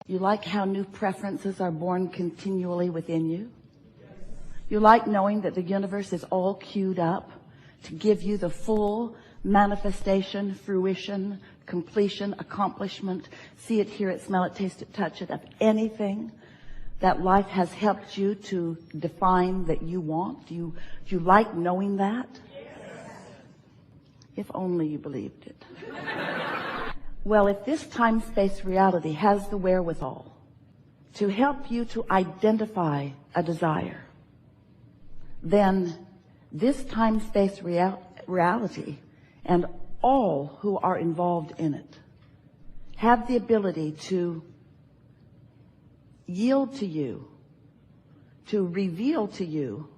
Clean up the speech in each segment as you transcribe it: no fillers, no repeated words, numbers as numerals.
You like how new preferences are born continually within you? You like knowing that the universe is all queued up to give you the full manifestation, fruition, completion, accomplishment, see it, hear it, smell it, taste it, touch it, of anything that life has helped you to define that you want? Do you like knowing that? Yes. If only you believed it. Well, if this time-space reality has the wherewithal to help you to identify a desire, then this time-space reality and all who are involved in it have the ability to yield to you, to reveal to you,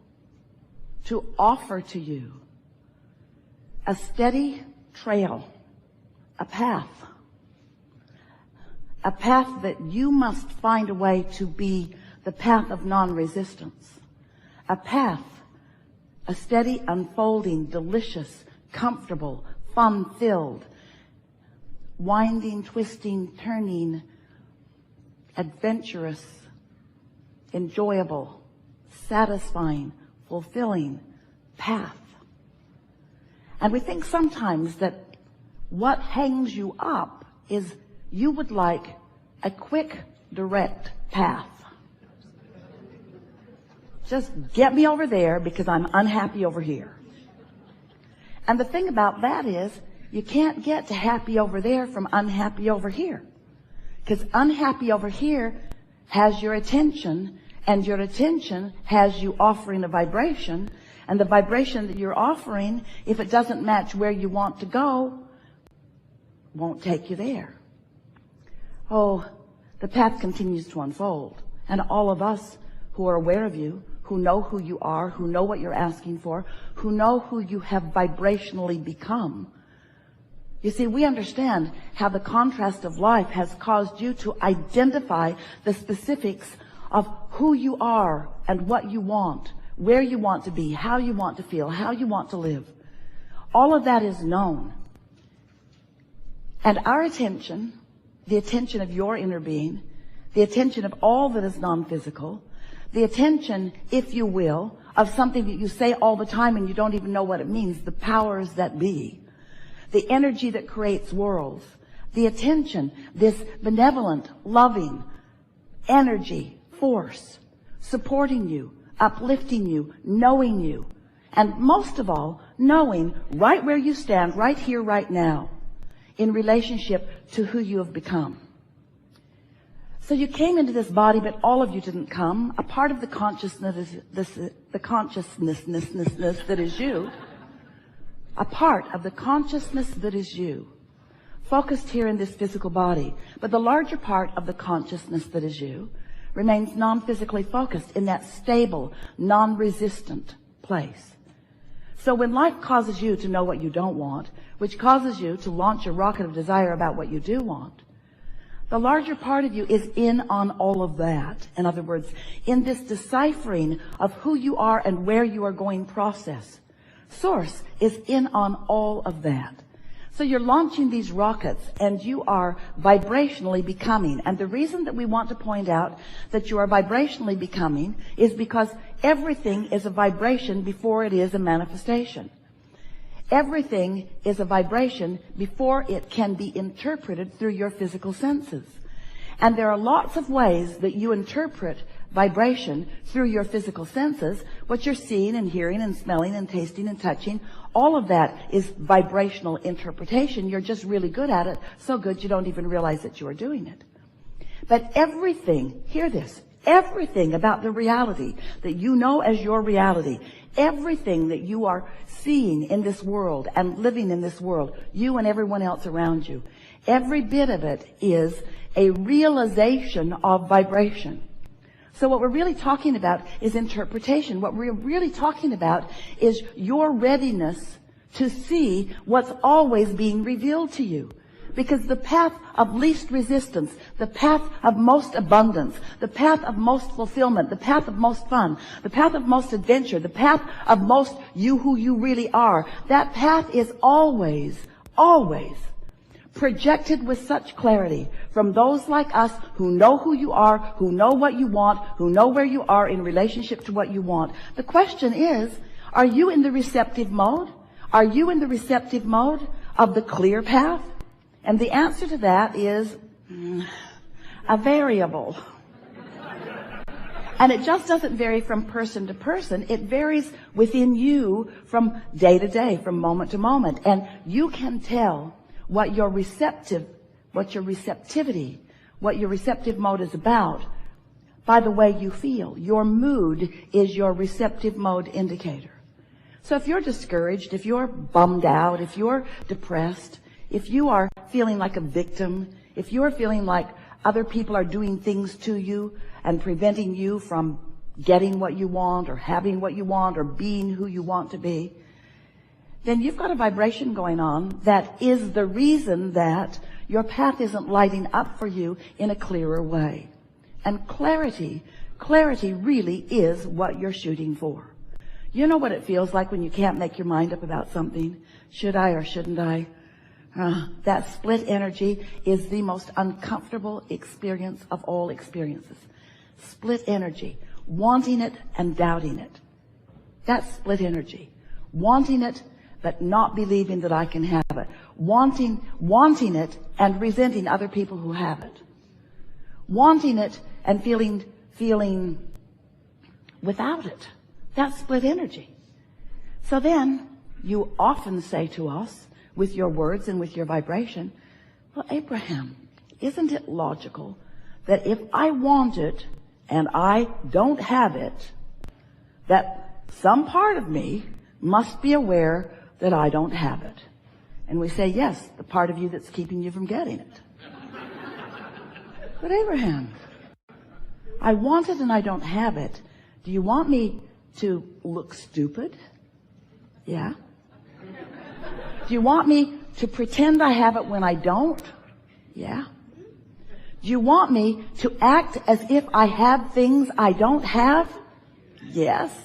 to offer to you a steady trail, a path that you must find a way to be the path of non-resistance, a path, a steady unfolding, delicious, comfortable, fun-filled, winding, twisting, turning, adventurous, enjoyable, satisfying, fulfilling path. And we think sometimes that what hangs you up is you would like a quick, direct path. Just get me over there because I'm unhappy over here. And the thing about that is you can't get to happy over there from unhappy over here. Because unhappy over here has your attention, and your attention has you offering a vibration, and the vibration that you're offering, if it doesn't match where you want to go, won't take you there. Oh, the path continues to unfold, and all of us who are aware of you, who know who you are, who know what you're asking for, who know who you have vibrationally become. You see, we understand how the contrast of life has caused you to identify the specifics of who you are and what you want, where you want to be, how you want to feel, how you want to live. All of that is known. And our attention, the attention of your inner being, the attention of all that is non-physical, the attention, if you will, of something that you say all the time and you don't even know what it means, the powers that be, the energy that creates worlds, the attention, this benevolent, loving energy, force, supporting you, uplifting you, knowing you, and most of all, knowing right where you stand, right here, right now, in relationship to who you have become. So you came into this body, but all of you didn't come. A part of the consciousness, the consciousness that is you, a part of the consciousness that is you, focused here in this physical body. But the larger part of the consciousness that is you remains non-physically focused in that stable, non-resistant place. So when life causes you to know what you don't want, which causes you to launch a rocket of desire about what you do want, the larger part of you is in on all of that. In other words, in this deciphering of who you are and where you are going process. Source is in on all of that. So you're launching these rockets and you are vibrationally becoming. And the reason that we want to point out that you are vibrationally becoming is because everything is a vibration before it is a manifestation. Everything is a vibration before it can be interpreted through your physical senses. And there are lots of ways that you interpret vibration through your physical senses. What you're seeing and hearing and smelling and tasting and touching, all of that is vibrational interpretation. You're just really good at it, so good you don't even realize that you are doing it. But everything, hear this, everything about the reality that you know as your reality, everything that you are seeing in this world and living in this world, you and everyone else around you, every bit of it is a realization of vibration. So what we're really talking about is interpretation. What we're really talking about is your readiness to see what's always being revealed to you. Because the path of least resistance, the path of most abundance, the path of most fulfillment, the path of most fun, the path of most adventure, the path of most you who you really are, that path is always, always projected with such clarity from those like us who know who you are, who know what you want, who know where you are in relationship to what you want. The question is, are you in the receptive mode? Are you in the receptive mode of the clear path? And the answer to that is a variable. And it just doesn't vary from person to person. It varies within you from day to day, from moment to moment. And you can tell what your receptive mode is about by the way you feel. Your mood is your receptive mode indicator. So if you're discouraged, if you're bummed out, if you're depressed, if you are feeling like a victim, if you're feeling like other people are doing things to you and preventing you from getting what you want or having what you want or being who you want to be, then you've got a vibration going on that is the reason that your path isn't lighting up for you in a clearer way. And clarity really is what you're shooting for. You know what it feels like when you can't make your mind up about something? Should I or shouldn't I? That split energy is the most uncomfortable experience of all experiences. Split energy. Wanting it and doubting it. That's split energy. Wanting it but not believing that I can have it. Wanting it and resenting other people who have it. Wanting it and feeling without it. That's split energy. So then you often say to us, with your words and with your vibration, well, Abraham, isn't it logical that if I want it and I don't have it, that some part of me must be aware that I don't have it? And we say, yes, the part of you that's keeping you from getting it. But Abraham, I want it and I don't have it. Do you want me to look stupid? Yeah. Do you want me to pretend I have it when I don't? Yeah. Do you want me to act as if I have things I don't have? Yes.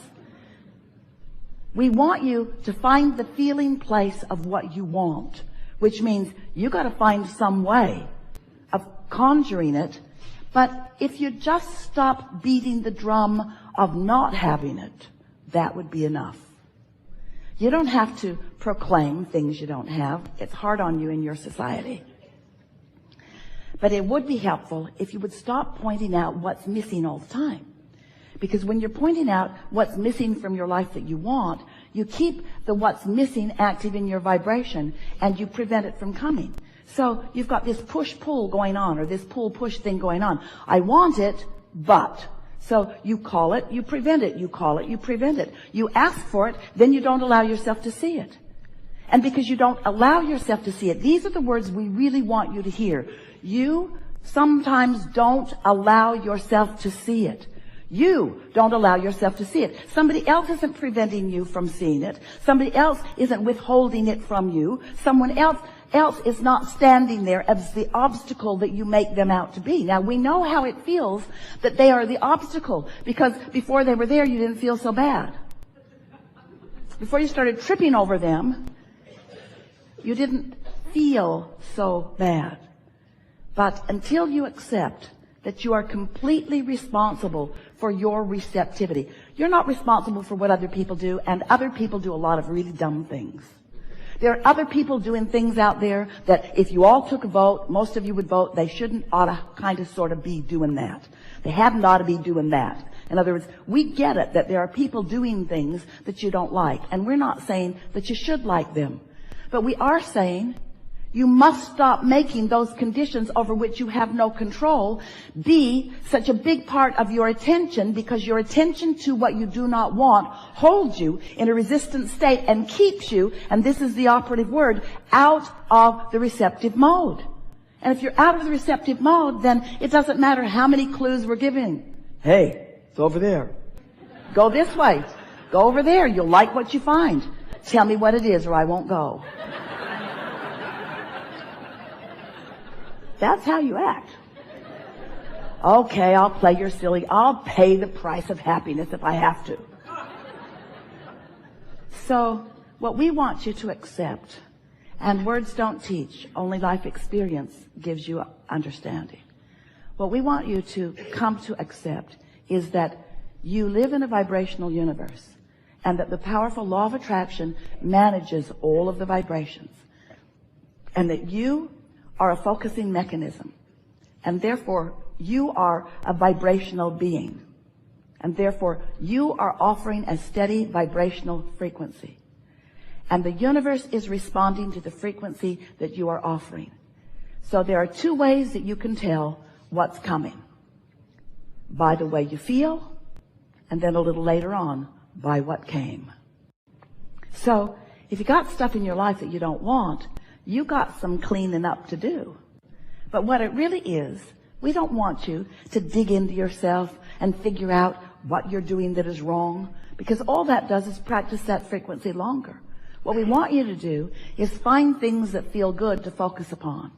We want you to find the feeling place of what you want, which means you got to find some way of conjuring it. But if you just stop beating the drum of not having it, that would be enough. You don't have to proclaim things you don't have. It's hard on you in your society. But it would be helpful if you would stop pointing out what's missing all the time. Because when you're pointing out what's missing from your life that you want, you keep the what's missing active in your vibration and you prevent it from coming. So you've got this push-pull going on, or this pull-push thing going on. I want it, but... So you call it, you prevent it. You call it, you prevent it. You ask for it, then you don't allow yourself to see it. And because you don't allow yourself to see it, these are the words we really want you to hear. You sometimes don't allow yourself to see it. You don't allow yourself to see it. Somebody else isn't preventing you from seeing it. Somebody else isn't withholding it from you. Someone else is not standing there as the obstacle that you make them out to be. Now, we know how it feels that they are the obstacle, because before they were there, you didn't feel so bad. Before you started tripping over them, you didn't feel so bad. But until you accept that you are completely responsible for your receptivity, you're not responsible for what other people do, and other people do a lot of really dumb things. There are other people doing things out there that if you all took a vote, most of you would vote, they shouldn't ought to kind of sort of be doing that. They haven't ought to be doing that. In other words, we get it that there are people doing things that you don't like. And we're not saying that you should like them. But we are saying you must stop making those conditions over which you have no control be such a big part of your attention, because your attention to what you do not want holds you in a resistant state and keeps you, and this is the operative word, out of the receptive mode. And if you're out of the receptive mode, then it doesn't matter how many clues we're giving. Hey, it's over there. Go this way. Go over there. You'll like what you find. Tell me what it is or I won't go. That's how you act. Okay, I'll play your silly. I'll pay the price of happiness if I have to. So what we want you to accept And words don't teach. Only life experience gives you understanding. What we want you to come to accept is that you live in a vibrational universe, and that the powerful law of attraction manages all of the vibrations, and that you are a focusing mechanism, and therefore you are a vibrational being, and therefore you are offering a steady vibrational frequency, and the universe is responding to the frequency that you are offering. So there are two ways that you can tell what's coming: by the way you feel, and then a little later on, by what came. So if you got stuff in your life that you don't want, you got some cleaning up to do. But what it really is, we don't want you to dig into yourself and figure out what you're doing that is wrong, because all that does is practice that frequency longer. What we want you to do is find things that feel good to focus upon.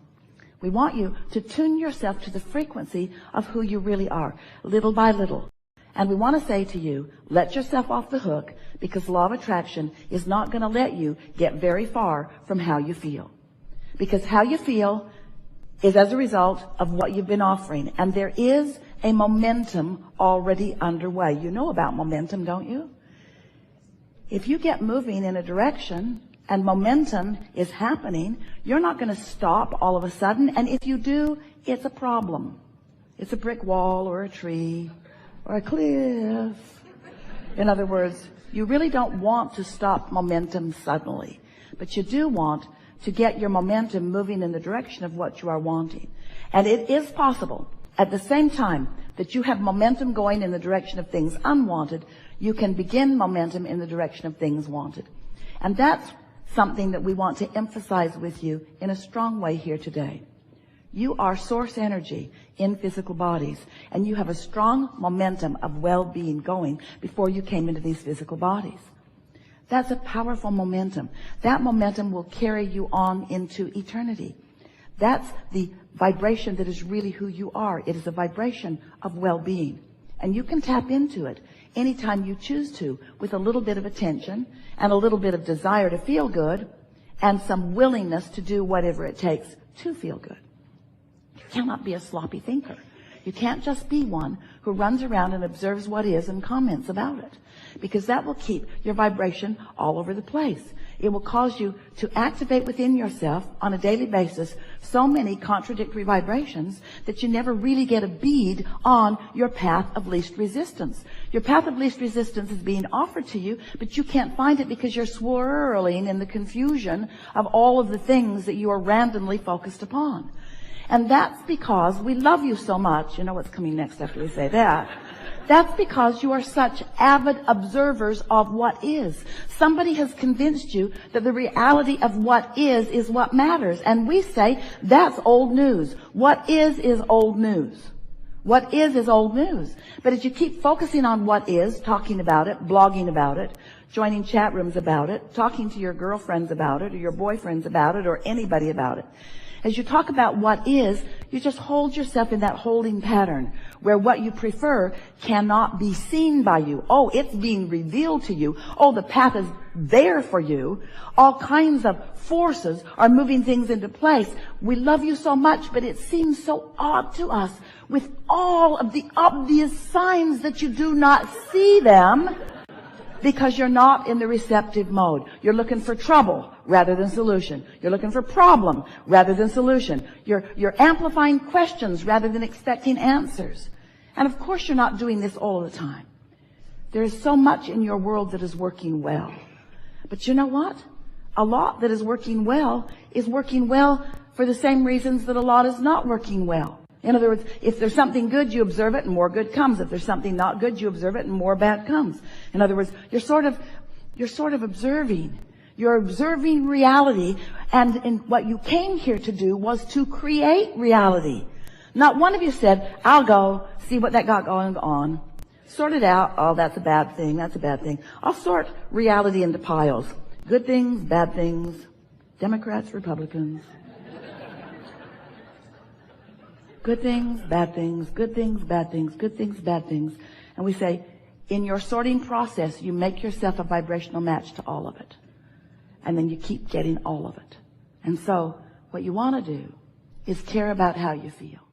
We want you to tune yourself to the frequency of who you really are, little by little. And we want to say to you, let yourself off the hook, because law of attraction is not going to let you get very far from how you feel. Because how you feel is as a result of what you've been offering. And there is a momentum already underway. You know about momentum, don't you? If you get moving in a direction and momentum is happening, you're not going to stop all of a sudden. And if you do, it's a problem. It's a brick wall or a tree or a cliff. In other words, you really don't want to stop momentum suddenly, but you do want to get your momentum moving in the direction of what you are wanting. And it is possible, at the same time that you have momentum going in the direction of things unwanted, you can begin momentum in the direction of things wanted. And that's something that we want to emphasize with you in a strong way here today. You are source energy in physical bodies, and you have a strong momentum of well-being going before you came into these physical bodies. That's a powerful momentum. That momentum will carry you on into eternity. That's the vibration that is really who you are. It is a vibration of well-being, and you can tap into it anytime you choose to, with a little bit of attention and a little bit of desire to feel good and some willingness to do whatever it takes to feel good. You cannot be a sloppy thinker. You can't just be one who runs around and observes what is and comments about it, because that will keep your vibration all over the place. It will cause you to activate within yourself on a daily basis so many contradictory vibrations that you never really get a bead on your path of least resistance. Your path of least resistance is being offered to you, but you can't find it because you're swirling in the confusion of all of the things that you are randomly focused upon. And that's because we love you so much. You know what's coming next after we say that. That's because you are such avid observers of what is. Somebody has convinced you that the reality of what is what matters. And we say, that's old news. What is old news. What is old news. But as you keep focusing on what is, talking about it, blogging about it, joining chat rooms about it, talking to your girlfriends about it, or your boyfriends about it, or anybody about it, as you talk about what is, you just hold yourself in that holding pattern where what you prefer cannot be seen by you. Oh, it's being revealed to you. Oh, the path is there for you. All kinds of forces are moving things into place. We love you so much, but it seems so odd to us with all of the obvious signs that you do not see them, because you're not in the receptive mode. You're looking for trouble rather than solution. You're looking for problem rather than solution. You're amplifying questions rather than expecting answers. And of course you're not doing this all the time. There is so much in your world that is working well. But you know what? A lot that is working well for the same reasons that a lot is not working well. In other words, if there's something good, you observe it and more good comes. If there's something not good, you observe it and more bad comes. In other words, you're sort of observing. You're observing reality, and what you came here to do was to create reality. Not one of you said, I'll go see what that got going on. Sort it out. Oh, that's a bad thing. That's a bad thing. I'll sort reality into piles. Good things, bad things, Democrats, Republicans. Good things, bad things, good things, bad things, good things, bad things. And we say, in your sorting process, you make yourself a vibrational match to all of it. And then you keep getting all of it. And so what you want to do is care about how you feel.